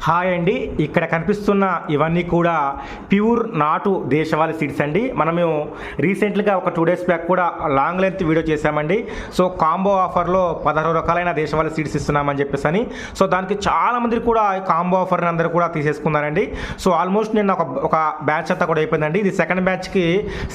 Hi అండి, ఇక్కడ కనిపిస్తున్న ఇవన్నీ కూడా ప్యూర్ నాటు దేశవాళీ సీడ్స్ అండి. మనము రీసెంట్గా ఒక 2 days బ్యాక్ కూడా లాంగ్ లెంత్ వీడియో చేశామండి. సో కాంబో ఆఫర్లో 16 రకాలైన దేశవాళీ సీడ్స్ ఇస్తున్నామని చెప్పేసి సో దానికి చాలామంది కూడా కాంబో ఆఫర్ని అందరూ కూడా తీసేసుకున్నారండి. సో ఆల్మోస్ట్ నేను ఒక బ్యాచ్ అంతా కూడా అయిపోయిందండి. ఇది సెకండ్ బ్యాచ్కి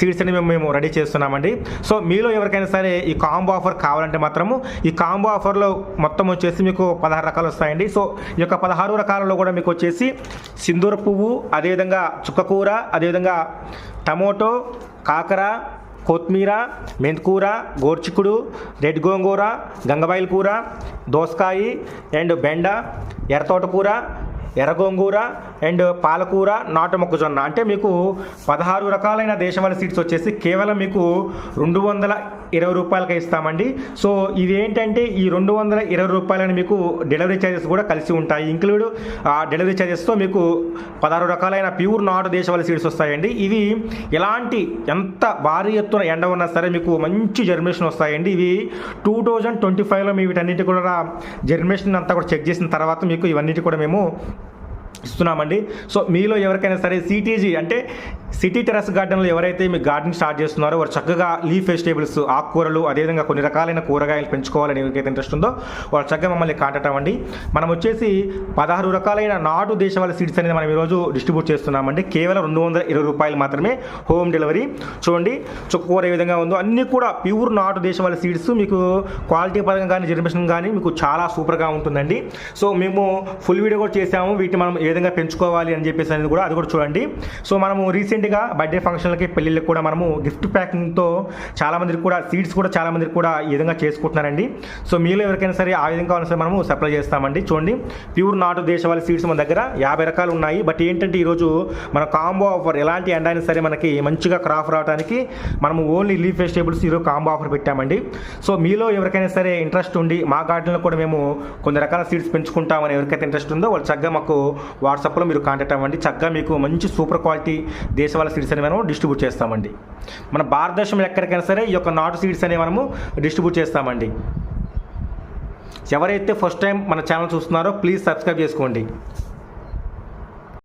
సీడ్స్ అని మేము రెడీ చేస్తున్నామండి. సో మీలో ఎవరికైనా సరే ఈ కాంబో ఆఫర్ కావాలంటే మాత్రము ఈ కాంబో ఆఫర్లో మొత్తం వచ్చేసి మీకు 16 రకాలు వస్తాయండి. సో ఈ యొక్క 16 రకాలలో కూడా మీకు వచ్చేసి సింధూర పువ్వు, అదేవిధంగా చుక్కకూర, అదేవిధంగా టమోటో, కాకర, కొత్తిమీర, మెంతికూర, గోర్చిక్కుడు, రెడ్ గోంగూర, గంగబాయిల కూర, దోసకాయ అండ్ బెండ, ఎర్రతోటకూర, ఎర్ర గోంగూర అండ్ పాలకూర, నాటు మొక్కజొన్న అంటే మీకు 16 రకాలైన దేశవాళీ సీడ్స్ వచ్చేసి కేవలం మీకు 220 రూపాయలకే ఇస్తామండి. సో ఇది ఏంటంటే ఈ 220 రూపాయలని మీకు డెలివరీ ఛార్జెస్ కూడా కలిసి ఉంటాయి. ఇంక్లూడ్ డెలివరీ ఛార్జెస్తో మీకు 16 రకాలైన ప్యూర్ నాటు దేశవాళీ సీడ్స్ వస్తాయండి. ఇవి ఎలాంటి ఎంత భారీ ఎత్తున ఎండ ఉన్నా సరే మీకు మంచి జర్మినేషన్ వస్తాయండి. ఇవి 2025లో మీ వీటన్నిటి కూడా జర్మినేషన్ అంతా కూడా చెక్ చేసిన తర్వాత మీకు ఇవన్నిటి కూడా మేము ఇస్తున్నామండి. సో మీలో ఎవరికైనా సరే సిటీజీ అంటే సిటీ టెర్రస్ గార్డెన్లో ఎవరైతే మీ గార్డెన్ స్టార్ట్ చేస్తున్నారో వారు చక్కగా లీఫ్ వెజిటేబుల్స్, ఆకుకూరలు, అదేవిధంగా కొన్ని రకాలైన కూరగాయలు పెంచుకోవాలని ఎవరికైతే ఇంట్రెస్ట్ ఉందో వాళ్ళు చక్కగా మమ్మల్ని కాంటాక్ట్ అవ్వండి. మనం వచ్చేసి 16 రకాలైన నాటు దేశవాళీ సీడ్స్ అనేది మనం ఈరోజు డిస్ట్రిబ్యూట్ చేస్తున్నామండి. కేవలం 220 రూపాయలు మాత్రమే హోమ్ డెలివరీ. చూడండి చుక్కకూర ఏ విధంగా ఉందో, అన్నీ కూడా ప్యూర్ నాటు దేశవాళీ సీడ్స్. మీకు క్వాలిటీ పరంగా కానీ జర్మినేషన్ కానీ మీకు చాలా సూపర్గా ఉంటుందండి. సో మేము ఫుల్ వీడియో కూడా చేసాము, వీటిని మనం ఏ విధంగా పెంచుకోవాలి అని చెప్పేసి అనేది కూడా అది కూడా చూడండి. సో మనము రీసెంట్గా బర్త్డే ఫంక్షన్లకి, పెళ్ళిళ్ళకి కూడా మనము గిఫ్ట్ ప్యాకింగ్తో చాలామందికి కూడా సీడ్స్ కూడా చాలామందికి కూడా ఈ విధంగా చేసుకుంటున్నారండి. సో మీలో ఎవరికైనా సరే ఆ విధంగా కావాలని సరే మనము సప్లై చేస్తామండి. చూడండి ప్యూర్ నాటు దేశవాళీ సీడ్స్ మన దగ్గర 50 రకాలు ఉన్నాయి. బట్ ఏంటంటే ఈరోజు మన కాంబో ఆఫర్ ఎలాంటి ఎండ అయినా సరే మనకి మంచిగా క్రాప్ రావడానికి మనము ఓన్లీ లీఫ్ వెజిటేబుల్స్ ఈరోజు కాంబో ఆఫర్ పెట్టామండి. సో మీలో ఎవరికైనా సరే ఇంట్రెస్ట్ ఉండి మా గార్డెన్లో కూడా మేము కొన్ని రకాల సీడ్స్ పెంచుకుంటామని ఎవరికైతే ఇంట్రెస్ట్ ఉందో వాళ్ళు చక్కగా మాకు వాట్సాప్లో మీరు కాంటాక్ట్ అవ్వండి. చక్కగా మీకు మంచి సూపర్ క్వాలిటీ దేశవాళీ సీడ్స్ అని మనం డిస్ట్రిబ్యూట్ చేస్తామండి. మన భారతదేశంలో ఎక్కడికైనా సరే ఈ యొక్క నాటు సీడ్స్ అనేవి మనము డిస్ట్రిబ్యూట్ చేస్తామండి. ఎవరైతే ఫస్ట్ టైం మన ఛానల్ చూస్తున్నారో ప్లీజ్ సబ్స్క్రైబ్ చేసుకోండి.